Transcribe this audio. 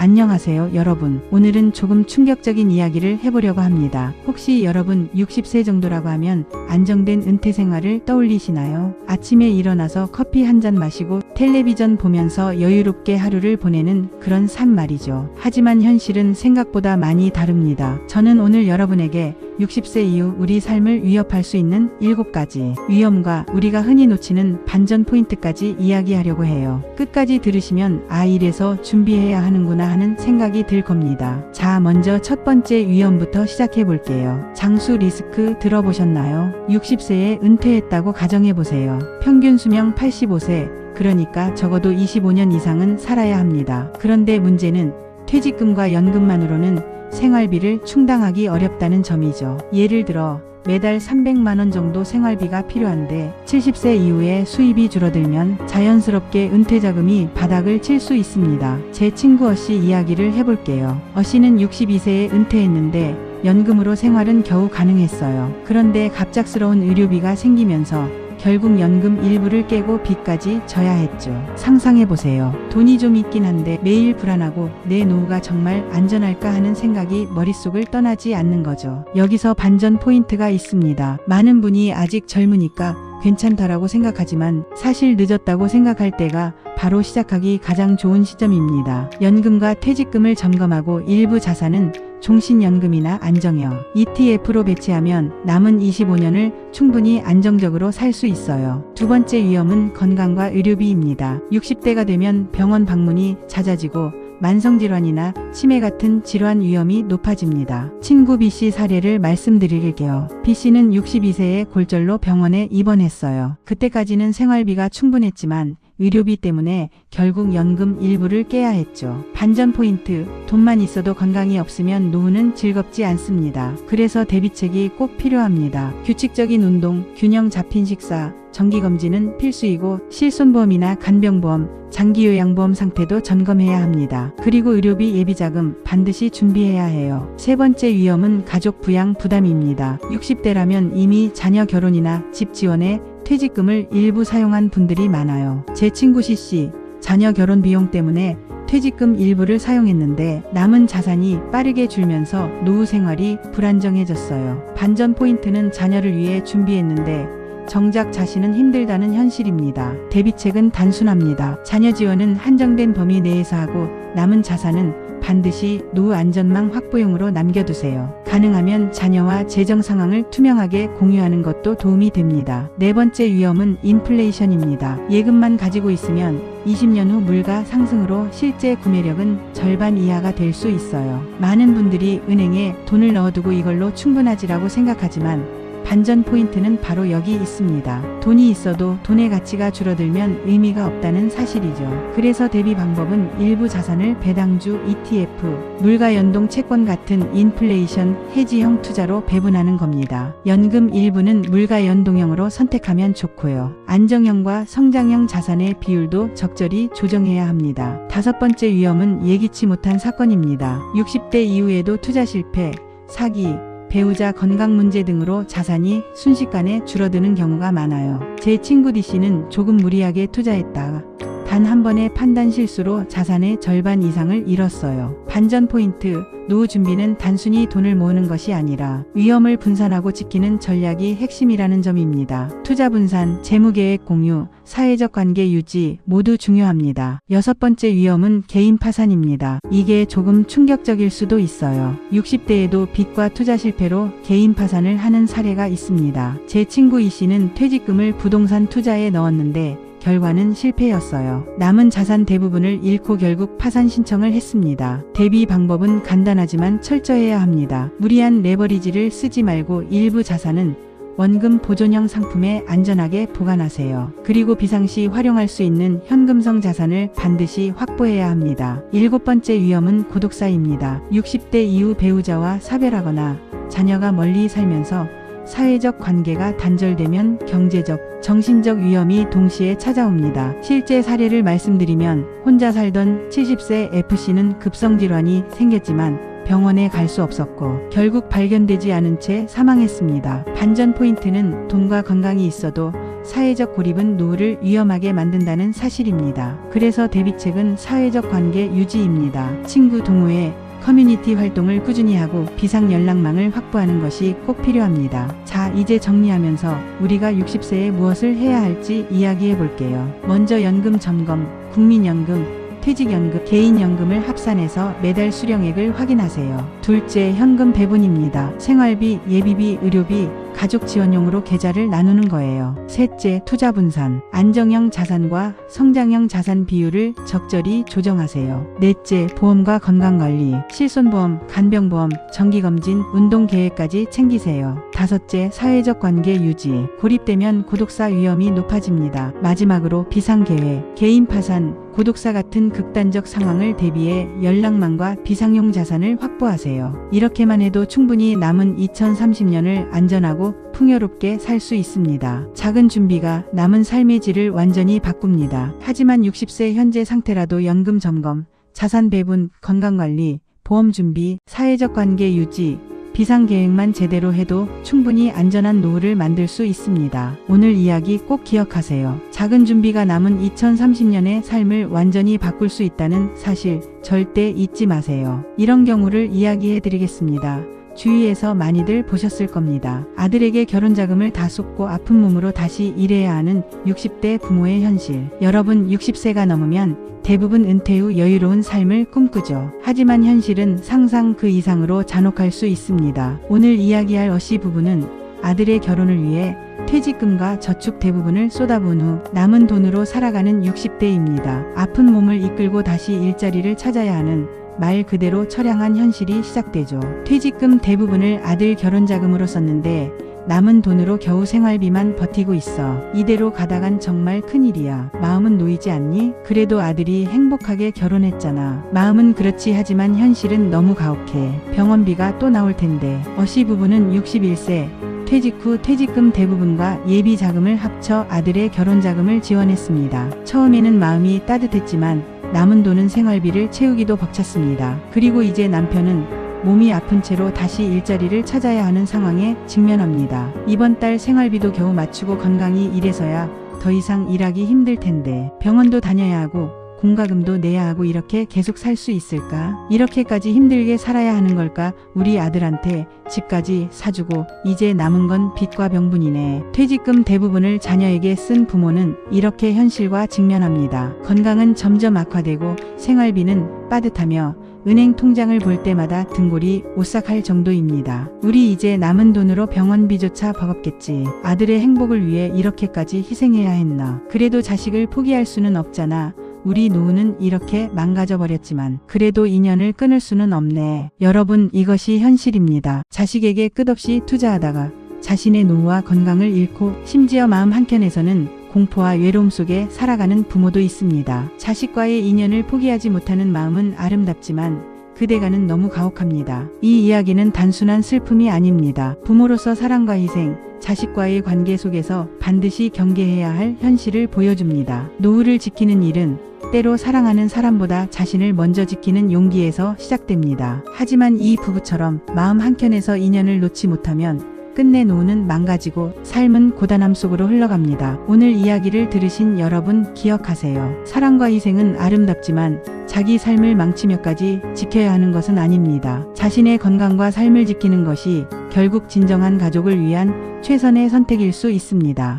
안녕하세요 여러분. 오늘은 조금 충격적인 이야기를 해보려고 합니다. 혹시 여러분 60세 정도라고 하면 안정된 은퇴 생활을 떠올리시나요? 아침에 일어나서 커피 한 잔 마시고 텔레비전 보면서 여유롭게 하루를 보내는 그런 삶 말이죠. 하지만 현실은 생각보다 많이 다릅니다. 저는 오늘 여러분에게 60세 이후 우리 삶을 위협할 수 있는 7가지 위험과 우리가 흔히 놓치는 반전 포인트까지 이야기하려고 해요. 끝까지 들으시면 이래서 준비해야 하는구나 하는 생각이 들 겁니다. 자, 먼저 첫 번째 위험부터 시작해 볼게요. 장수 리스크 들어보셨나요? 60세에 은퇴했다고 가정해보세요. 평균 수명 85세, 그러니까 적어도 25년 이상은 살아야 합니다. 그런데 문제는 퇴직금과 연금만으로는 생활비를 충당하기 어렵다는 점이죠. 예를 들어 매달 300만원 정도 생활비가 필요한데 70세 이후에 수입이 줄어들면 자연스럽게 은퇴자금이 바닥을 칠 수 있습니다. 제 친구 어씨 이야기를 해볼게요. 어씨는 62세에 은퇴했는데 연금으로 생활은 겨우 가능했어요. 그런데 갑작스러운 의료비가 생기면서 결국 연금 일부를 깨고 빚까지 져야 했죠. 상상해보세요. 돈이 좀 있긴 한데 매일 불안하고 내 노후가 정말 안전할까 하는 생각이 머릿속을 떠나지 않는 거죠. 여기서 반전 포인트가 있습니다. 많은 분이 아직 젊으니까 괜찮다라고 생각하지만 사실 늦었다고 생각할 때가 바로 시작하기 가장 좋은 시점입니다. 연금과 퇴직금을 점검하고 일부 자산은 종신연금이나 안정형, ETF로 배치하면 남은 25년을 충분히 안정적으로 살 수 있어요. 두 번째 위험은 건강과 의료비입니다. 60대가 되면 병원 방문이 잦아지고 만성질환이나 치매 같은 질환 위험이 높아집니다. 친구 B씨 사례를 말씀드릴게요. B씨는 62세에 골절로 병원에 입원했어요. 그때까지는 생활비가 충분했지만 의료비 때문에 결국 연금 일부를 깨야 했죠. 반전 포인트, 돈만 있어도 건강이 없으면 노후는 즐겁지 않습니다. 그래서 대비책이 꼭 필요합니다. 규칙적인 운동, 균형 잡힌 식사, 정기검진은 필수이고 실손보험이나 간병보험, 장기요양보험 상태도 점검해야 합니다. 그리고 의료비 예비자금 반드시 준비해야 해요. 세 번째 위험은 가족 부양 부담입니다. 60대라면 이미 자녀 결혼이나 집 지원에 퇴직금을 일부 사용한 분들이 많아요. 제 친구 C씨, 자녀 결혼 비용 때문에 퇴직금 일부를 사용했는데 남은 자산이 빠르게 줄면서 노후 생활이 불안정해졌어요. 반전 포인트는 자녀를 위해 준비했는데 정작 자신은 힘들다는 현실입니다. 대비책은 단순합니다. 자녀 지원은 한정된 범위 내에서 하고 남은 자산은 반드시 노후 안전망 확보용으로 남겨두세요. 가능하면 자녀와 재정 상황을 투명하게 공유하는 것도 도움이 됩니다. 네 번째 위험은 인플레이션입니다. 예금만 가지고 있으면 20년 후 물가 상승으로 실제 구매력은 절반 이하가 될 수 있어요. 많은 분들이 은행에 돈을 넣어두고 이걸로 충분하지라고 생각하지만 반전 포인트는 바로 여기 있습니다. 돈이 있어도 돈의 가치가 줄어들면 의미가 없다는 사실이죠. 그래서 대비 방법은 일부 자산을 배당주, ETF, 물가 연동 채권 같은 인플레이션 해지형 투자로 배분하는 겁니다. 연금 일부는 물가 연동형으로 선택하면 좋고요. 안정형과 성장형 자산의 비율도 적절히 조정해야 합니다. 다섯 번째 위험은 예기치 못한 사건입니다. 60대 이후에도 투자 실패, 사기, 배우자 건강 문제 등으로 자산이 순식간에 줄어드는 경우가 많아요. 제 친구 D씨는 조금 무리하게 투자했다가 단 한 번의 판단 실수로 자산의 절반 이상을 잃었어요. 반전 포인트, 노후 준비는 단순히 돈을 모으는 것이 아니라 위험을 분산하고 지키는 전략이 핵심이라는 점입니다. 투자 분산, 재무계획 공유, 사회적 관계 유지 모두 중요합니다. 여섯 번째 위험은 개인 파산입니다. 이게 조금 충격적일 수도 있어요. 60대에도 빚과 투자 실패로 개인 파산을 하는 사례가 있습니다. 제 친구 E씨는 퇴직금을 부동산 투자에 넣었는데 결과는 실패였어요. 남은 자산 대부분을 잃고 결국 파산 신청을 했습니다. 대비 방법은 간단하지만 철저해야 합니다. 무리한 레버리지를 쓰지 말고 일부 자산은 원금 보존형 상품에 안전하게 보관하세요. 그리고 비상시 활용할 수 있는 현금성 자산을 반드시 확보해야 합니다. 일곱 번째 위험은 고독사입니다. 60대 이후 배우자와 사별하거나 자녀가 멀리 살면서 사회적 관계가 단절되면 경제적, 정신적 위험이 동시에 찾아옵니다. 실제 사례를 말씀드리면 혼자 살던 70세 F씨는 급성질환이 생겼지만 병원에 갈 수 없었고 결국 발견되지 않은 채 사망했습니다. 반전 포인트는 돈과 건강이 있어도 사회적 고립은 노후를 위험하게 만든다는 사실입니다. 그래서 대비책은 사회적 관계 유지입니다. 친구 동호회, 커뮤니티 활동을 꾸준히 하고 비상 연락망을 확보하는 것이 꼭 필요합니다. 자, 이제 정리하면서 우리가 60세에 무엇을 해야 할지 이야기해 볼게요. 먼저 연금 점검, 국민연금, 퇴직연금, 개인연금을 합산해서 매달 수령액을 확인하세요. 둘째, 현금 배분입니다. 생활비, 예비비, 의료비, 가족 지원용으로 계좌를 나누는 거예요. 셋째, 투자 분산. 안정형 자산과 성장형 자산 비율을 적절히 조정하세요. 넷째, 보험과 건강관리. 실손보험, 간병보험, 정기검진, 운동계획까지 챙기세요. 다섯째, 사회적 관계 유지. 고립되면 고독사 위험이 높아집니다. 마지막으로 비상계획. 개인 파산, 고독사 같은 극단적 상황을 대비해 연락망과 비상용 자산을 확보하세요. 이렇게만 해도 충분히 남은 2030년을 안전하고 풍요롭게 살 수 있습니다. 작은 준비가 남은 삶의 질을 완전히 바꿉니다. 하지만 60세 현재 상태라도 연금 점검, 자산 배분, 건강관리, 보험 준비, 사회적 관계 유지, 비상계획만 제대로 해도 충분히 안전한 노후를 만들 수 있습니다. 오늘 이야기 꼭 기억하세요. 작은 준비가 남은 2030년의 삶을 완전히 바꿀 수 있다는 사실 절대 잊지 마세요. 이런 경우를 이야기해 드리겠습니다. 주위에서 많이들 보셨을 겁니다. 아들에게 결혼 자금을 다 쏟고 아픈 몸으로 다시 일해야 하는 60대 부모의 현실. 여러분 60세가 넘으면 대부분 은퇴 후 여유로운 삶을 꿈꾸죠. 하지만 현실은 상상 그 이상으로 잔혹할 수 있습니다. 오늘 이야기할 어씨 부부는 아들의 결혼을 위해 퇴직금과 저축 대부분을 쏟아부은 후 남은 돈으로 살아가는 60대입니다. 아픈 몸을 이끌고 다시 일자리를 찾아야 하는 말 그대로 처량한 현실이 시작되죠. 퇴직금 대부분을 아들 결혼 자금으로 썼는데 남은 돈으로 겨우 생활비만 버티고 있어. 이대로 가다간 정말 큰일이야. 마음은 놓이지 않니? 그래도 아들이 행복하게 결혼했잖아. 마음은 그렇지 하지만 현실은 너무 가혹해. 병원비가 또 나올 텐데. 어씨 부부는 61세 퇴직 후 퇴직금 대부분과 예비 자금을 합쳐 아들의 결혼 자금을 지원했습니다. 처음에는 마음이 따뜻했지만 남은 돈은 생활비를 채우기도 벅찼습니다. 그리고 이제 남편은 몸이 아픈 채로 다시 일자리를 찾아야 하는 상황에 직면합니다. 이번 달 생활비도 겨우 맞추고 건강이 이래서야 더 이상 일하기 힘들 텐데 병원도 다녀야 하고 공과금도 내야 하고 이렇게 계속 살 수 있을까? 이렇게까지 힘들게 살아야 하는 걸까? 우리 아들한테 집까지 사주고 이제 남은 건 빚과 병분이네. 퇴직금 대부분을 자녀에게 쓴 부모는 이렇게 현실과 직면합니다. 건강은 점점 악화되고 생활비는 빠듯하며 은행 통장을 볼 때마다 등골이 오싹할 정도입니다. 우리 이제 남은 돈으로 병원비조차 버겁겠지. 아들의 행복을 위해 이렇게까지 희생해야 했나. 그래도 자식을 포기할 수는 없잖아. 우리 노후는 이렇게 망가져버렸지만 그래도 인연을 끊을 수는 없네. 여러분 이것이 현실입니다. 자식에게 끝없이 투자하다가 자신의 노후와 건강을 잃고 심지어 마음 한켠에서는 공포와 외로움 속에 살아가는 부모도 있습니다. 자식과의 인연을 포기하지 못하는 마음은 아름답지만 그대가는 너무 가혹합니다. 이 이야기는 단순한 슬픔이 아닙니다. 부모로서 사랑과 희생, 자식과의 관계 속에서 반드시 경계해야 할 현실을 보여줍니다. 노후를 지키는 일은 때로 사랑하는 사람보다 자신을 먼저 지키는 용기에서 시작됩니다. 하지만 이 부부처럼 마음 한켠에서 인연을 놓지 못하면 끝내 노후는 망가지고 삶은 고단함 속으로 흘러갑니다. 오늘 이야기를 들으신 여러분 기억하세요. 사랑과 희생은 아름답지만 자기 삶을 망치며까지 지켜야 하는 것은 아닙니다. 자신의 건강과 삶을 지키는 것이 결국 진정한 가족을 위한 최선의 선택일 수 있습니다.